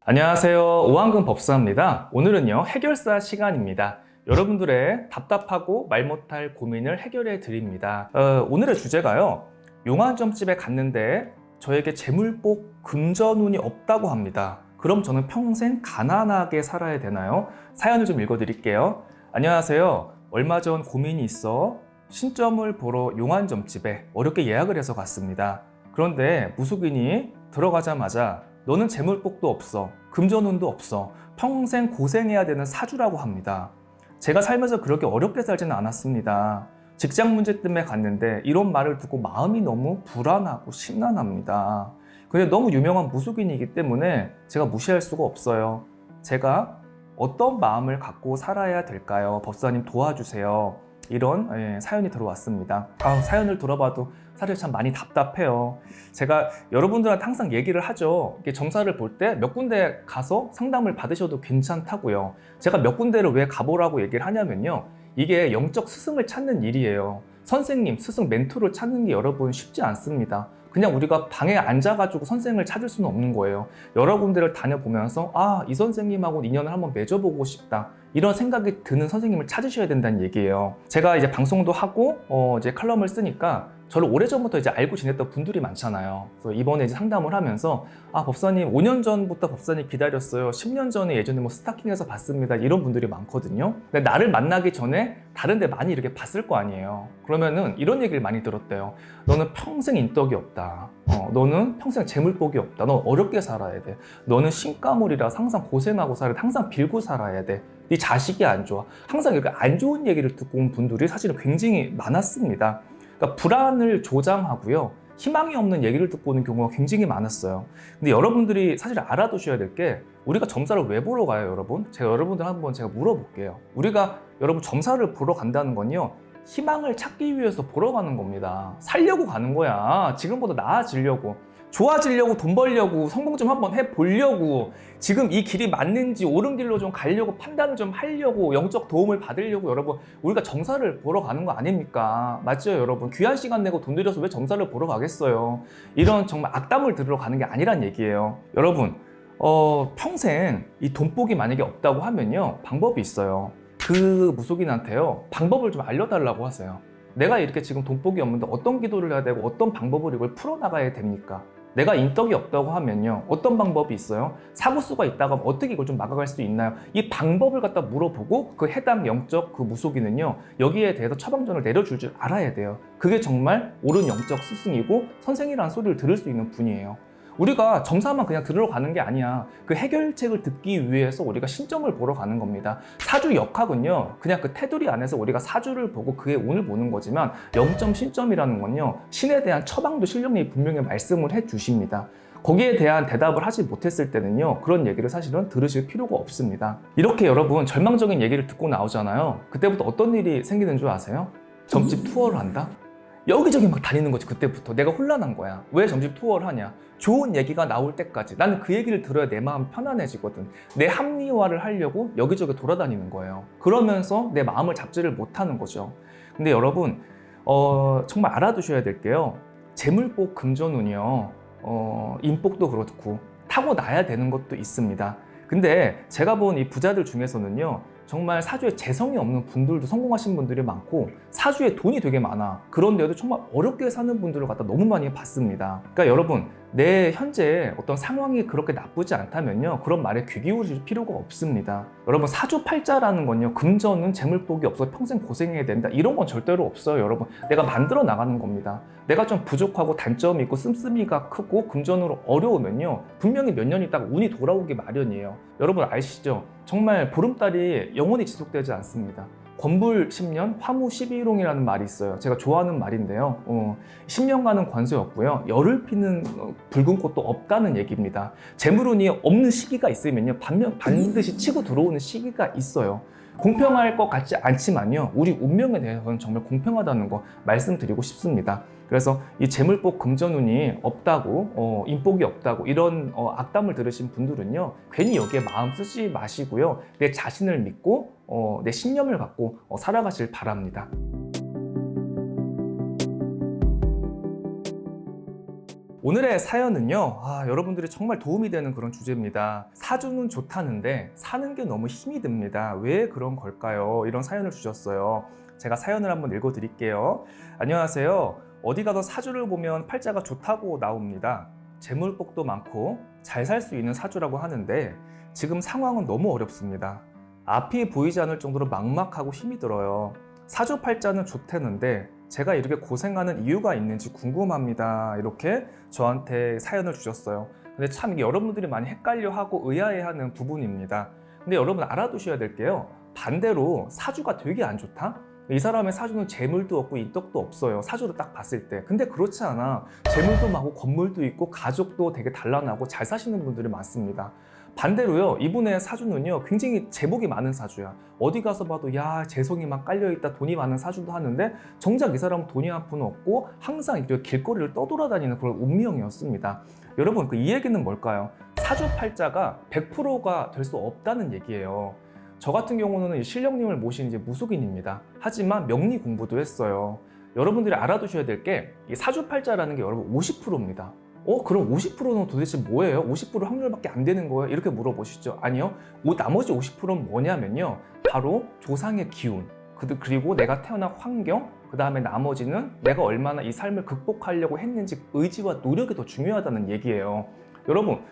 안녕하세요. 오한근 법사입니다. 오늘은요, 해결사 시간입니다. 여러분들의 답답하고 말 못할 고민을 해결해 드립니다. 오늘의 주제가요, 용화점집에 갔는데 저에게 재물복 금전운이 없다고 합니다. 그럼 저는 평생 가난하게 살아야 되나요? 사연을 좀 읽어 드릴게요. 안녕하세요. 얼마 전 고민이 있어 신점을 보러 용화점집에 어렵게 예약을 해서 갔습니다. 그런데 무속인이 들어가자마자 너는 재물복도 없어, 금전운도 없어, 평생 고생해야 되는 사주라고 합니다. 제가 살면서 그렇게 어렵게 살지는 않았습니다. 직장 문제 때문에 갔는데 이런 말을 듣고 마음이 너무 불안하고 심란합니다. 근데 너무 유명한 무속인이기 때문에 제가 무시할 수가 없어요. 제가 어떤 마음을 갖고 살아야 될까요? 법사님 도와주세요. 이런 사연이 들어왔습니다. 사연을 들어봐도 사실 참 많이 답답해요. 제가 여러분들한테 항상 얘기를 하죠. 점사를 볼 때 몇 군데 가서 상담을 받으셔도 괜찮다고요. 제가 몇 군데를 왜 가보라고 얘기를 하냐면요, 이게 영적 스승을 찾는 일이에요. 선생님, 스승, 멘토를 찾는 게 여러분 쉽지 않습니다. 그냥 우리가 방에 앉아가지고 선생을 찾을 수는 없는 거예요. 여러 군데를 다녀보면서 이 선생님하고 인연을 한번 맺어보고 싶다, 이런 생각이 드는 선생님을 찾으셔야 된다는 얘기예요. 제가 이제 방송도 하고 이제 칼럼을 쓰니까 저를 오래전부터 이제 알고 지냈던 분들이 많잖아요. 그래서 이번에 이제 상담을 하면서 법사님 5년 전부터 법사님 기다렸어요. 10년 전에 예전에 뭐 스타킹에서 봤습니다. 이런 분들이 많거든요. 근데 나를 만나기 전에 다른 데 많이 이렇게 봤을 거 아니에요. 그러면은 이런 얘기를 많이 들었대요. 너는 평생 인덕이 없다. 너는 평생 재물복이 없다. 너 어렵게 살아야 돼. 너는 신가물이라서 항상 고생하고 살아야 돼. 항상 빌고 살아야 돼. 네 자식이 안 좋아. 항상 이렇게 안 좋은 얘기를 듣고 온 분들이 사실은 굉장히 많았습니다. 그러니까 불안을 조장하고요, 희망이 없는 얘기를 듣고 오는 경우가 굉장히 많았어요. 근데 여러분들이 사실 알아두셔야 될 게, 우리가 점사를 왜 보러 가요, 여러분? 제가 여러분들 한번 제가 물어볼게요. 우리가 여러분 점사를 보러 간다는 건요, 희망을 찾기 위해서 보러 가는 겁니다. 살려고 가는 거야. 지금보다 나아지려고, 좋아지려고, 돈 벌려고, 성공 좀 한번 해보려고, 지금 이 길이 맞는지 옳은 길로 좀 가려고, 판단을 좀 하려고, 영적 도움을 받으려고 여러분, 우리가 점사를 보러 가는 거 아닙니까? 맞죠, 여러분? 귀한 시간 내고 돈 들여서 왜 점사를 보러 가겠어요? 이런 정말 악담을 들으러 가는 게 아니란 얘기예요. 여러분, 평생 이 돈복이 만약에 없다고 하면요, 방법이 있어요. 그 무속인한테요, 방법을 좀 알려달라고 하세요. 내가 이렇게 지금 돈복이 없는데 어떤 기도를 해야 되고 어떤 방법으로 이걸 풀어나가야 됩니까? 내가 인덕이 없다고 하면요, 어떤 방법이 있어요? 사고수가 있다가 어떻게 이걸 좀 막아갈 수 있나요? 이 방법을 갖다 물어보고 그 해당 영적 그 무속인은요, 여기에 대해서 처방전을 내려줄 줄 알아야 돼요. 그게 정말 옳은 영적 스승이고 선생이라는 소리를 들을 수 있는 분이에요. 우리가 점사만 그냥 들으러 가는 게 아니야. 그 해결책을 듣기 위해서 우리가 신점을 보러 가는 겁니다. 사주 역학은요, 그냥 그 테두리 안에서 우리가 사주를 보고 그의 운을 보는 거지만, 영점 신점이라는 건요, 신에 대한 처방도 신령님이 분명히 말씀을 해 주십니다. 거기에 대한 대답을 하지 못했을 때는요, 그런 얘기를 사실은 들으실 필요가 없습니다. 이렇게 여러분 절망적인 얘기를 듣고 나오잖아요. 그때부터 어떤 일이 생기는 줄 아세요? 점집 투어를 한다? 여기저기 막 다니는 거지. 그때부터 내가 혼란한 거야. 왜 점집 투어를 하냐? 좋은 얘기가 나올 때까지 나는 그 얘기를 들어야 내 마음 편안해지거든. 내 합리화를 하려고 여기저기 돌아다니는 거예요. 그러면서 내 마음을 잡지를 못하는 거죠. 근데 여러분, 정말 알아두셔야 될 게요, 재물복 금전운이요, 인복도 그렇고 타고나야 되는 것도 있습니다. 근데 제가 본 이 부자들 중에서는요, 정말 사주에 재성이 없는 분들도 성공하신 분들이 많고, 사주에 돈이 되게 많아. 그런데도 정말 어렵게 사는 분들을 갖다 너무 많이 봤습니다. 그러니까 여러분, 내 현재 어떤 상황이 그렇게 나쁘지 않다면요, 그런 말에 귀 기울이실 필요가 없습니다. 여러분, 사주팔자라는 건요, 금전은 재물복이 없어 평생 고생해야 된다, 이런 건 절대로 없어요. 여러분, 내가 만들어 나가는 겁니다. 내가 좀 부족하고 단점이 있고 씀씀이가 크고 금전으로 어려우면요, 분명히 몇 년 있다가 운이 돌아오기 마련이에요. 여러분 아시죠? 정말 보름달이 영원히 지속되지 않습니다. 권불 10년, 화무 12일홍이라는 말이 있어요. 제가 좋아하는 말인데요, 10년간은 관소였고요, 열을 피는 붉은 꽃도 없다는 얘기입니다. 재물운이 없는 시기가 있으면요, 반드시 치고 들어오는 시기가 있어요. 공평할 것 같지 않지만요, 우리 운명에 대해서는 정말 공평하다는 거 말씀드리고 싶습니다. 그래서 이 재물복 금전운이 없다고, 인복이 없다고 이런 악담을 들으신 분들은요, 괜히 여기에 마음 쓰지 마시고요, 내 자신을 믿고 내 신념을 갖고 살아가실 바랍니다. 오늘의 사연은요, 여러분들이 정말 도움이 되는 그런 주제입니다. 사주는 좋다는데 사는 게 너무 힘이 듭니다. 왜 그런 걸까요? 이런 사연을 주셨어요. 제가 사연을 한번 읽어드릴게요. 안녕하세요. 어디 가서 사주를 보면 팔자가 좋다고 나옵니다. 재물복도 많고 잘 살 수 있는 사주라고 하는데 지금 상황은 너무 어렵습니다. 앞이 보이지 않을 정도로 막막하고 힘이 들어요. 사주 팔자는 좋다는데 제가 이렇게 고생하는 이유가 있는지 궁금합니다. 이렇게 저한테 사연을 주셨어요. 근데 참 이게 여러분들이 많이 헷갈려하고 의아해하는 부분입니다. 근데 여러분 알아두셔야 될 게요. 반대로 사주가 되게 안 좋다? 이 사람의 사주는 재물도 없고 인덕도 없어요. 사주를 딱 봤을 때. 근데 그렇지 않아. 재물도 많고 건물도 있고 가족도 되게 단란하고 잘 사시는 분들이 많습니다. 반대로요, 이분의 사주는요 굉장히 제복이 많은 사주야. 어디 가서 봐도 야 재성이 막 깔려있다, 돈이 많은 사주도 하는데 정작 이 사람은 돈이 한 푼 없고 항상 이렇게 길거리를 떠돌아다니는 그런 운명이었습니다. 여러분 이 얘기는 뭘까요? 사주 팔자가 100%가 될 수 없다는 얘기예요. 저 같은 경우는 신령님을 모신 이제 무속인입니다. 하지만 명리 공부도 했어요. 여러분들이 알아두셔야 될 게 이 사주팔자라는 게 여러분 50%입니다. 그럼 50%는 도대체 뭐예요? 50% 확률밖에 안 되는 거예요? 이렇게 물어보시죠. 아니요. 나머지 50%는 뭐냐면요. 바로 조상의 기운, 그리고 내가 태어난 환경, 그 다음에 나머지는 내가 얼마나 이 삶을 극복하려고 했는지 의지와 노력이 더 중요하다는 얘기예요. 여러분,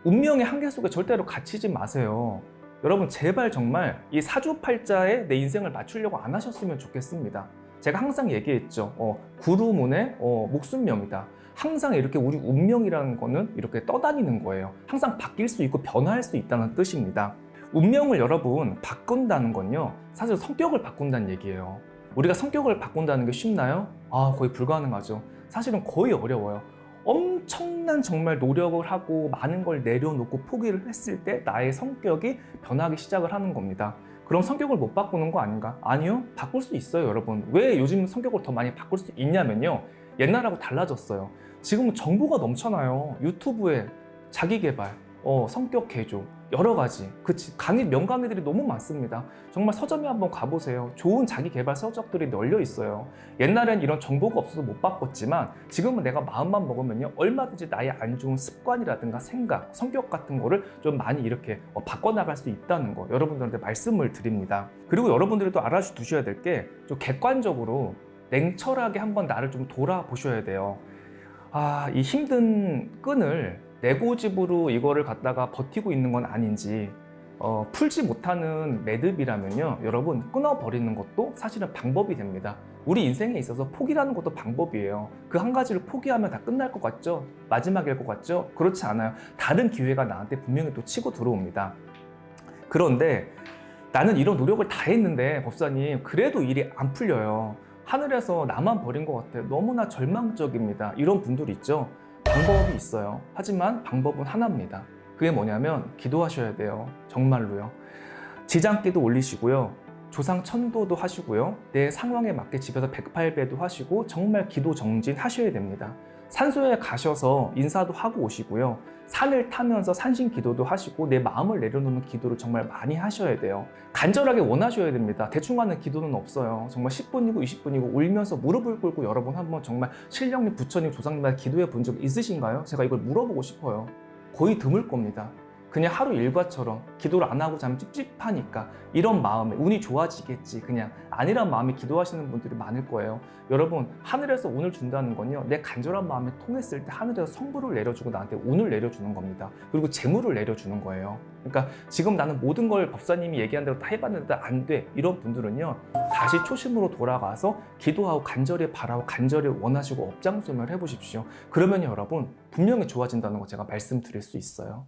운명의 한계 속에 절대로 갇히지 마세요. 여러분 제발 정말 이 사주팔자에 내 인생을 맞추려고 안 하셨으면 좋겠습니다. 제가 항상 얘기했죠. 구루문의 목순명이다. 항상 이렇게 우리 운명이라는 거는 이렇게 떠다니는 거예요. 항상 바뀔 수 있고 변화할 수 있다는 뜻입니다. 운명을 여러분 바꾼다는 건요, 사실 성격을 바꾼다는 얘기예요. 우리가 성격을 바꾼다는 게 쉽나요? 거의 불가능하죠. 사실은 거의 어려워요. 엄청난 정말 노력을 하고 많은 걸 내려놓고 포기를 했을 때 나의 성격이 변하기 시작을 하는 겁니다. 그럼 성격을 못 바꾸는 거 아닌가? 아니요, 바꿀 수 있어요. 여러분 왜 요즘 성격을 더 많이 바꿀 수 있냐면요, 옛날하고 달라졌어요. 지금은 정보가 넘쳐나요. 유튜브에 자기개발, 성격 개조, 여러 가지 명강의들이 너무 많습니다. 정말 서점에 한번 가보세요. 좋은 자기개발 서적들이 널려 있어요. 옛날엔 이런 정보가 없어서 못 바꿨지만 지금은 내가 마음만 먹으면요, 얼마든지 나의 안 좋은 습관이라든가 생각, 성격 같은 거를 좀 많이 이렇게 바꿔나갈 수 있다는 거 여러분들한테 말씀을 드립니다. 그리고 여러분들이 또 알아두셔야 될 게 좀 객관적으로 냉철하게 한번 나를 좀 돌아보셔야 돼요. 이 힘든 끈을 내 고집으로 이거를 갖다가 버티고 있는 건 아닌지, 풀지 못하는 매듭이라면요, 여러분 끊어버리는 것도 사실은 방법이 됩니다. 우리 인생에 있어서 포기라는 것도 방법이에요. 그 한 가지를 포기하면 다 끝날 것 같죠? 마지막일 것 같죠? 그렇지 않아요. 다른 기회가 나한테 분명히 또 치고 들어옵니다. 그런데 나는 이런 노력을 다 했는데 법사님 그래도 일이 안 풀려요. 하늘에서 나만 버린 것 같아요. 너무나 절망적입니다. 이런 분들 있죠? 방법이 있어요. 하지만 방법은 하나입니다. 그게 뭐냐면 기도하셔야 돼요. 정말로요. 지장기도 올리시고요. 조상 천도도 하시고요. 내 상황에 맞게 집에서 108배도 하시고 정말 기도 정진 하셔야 됩니다. 산소에 가셔서 인사도 하고 오시고요. 산을 타면서 산신 기도도 하시고 내 마음을 내려놓는 기도를 정말 많이 하셔야 돼요. 간절하게 원하셔야 됩니다. 대충 하는 기도는 없어요. 정말 10분이고 20분이고 울면서 무릎을 꿇고 여러분 한번 정말 신령님, 부처님, 조상님한테 기도해 본 적 있으신가요? 제가 이걸 물어보고 싶어요. 거의 드물 겁니다. 그냥 하루 일과처럼 기도를 안 하고 자면 찝찝하니까 이런 마음에 운이 좋아지겠지 그냥 아니란 마음에 기도하시는 분들이 많을 거예요. 여러분 하늘에서 운을 준다는 건요, 내 간절한 마음에 통했을 때 하늘에서 성부를 내려주고 나한테 운을 내려주는 겁니다. 그리고 재물을 내려주는 거예요. 그러니까 지금 나는 모든 걸 법사님이 얘기한 대로 다 해봤는데 안 돼, 이런 분들은요 다시 초심으로 돌아가서 기도하고 간절히 바라고 간절히 원하시고 업장소멸 해보십시오. 그러면 여러분 분명히 좋아진다는 거 제가 말씀드릴 수 있어요.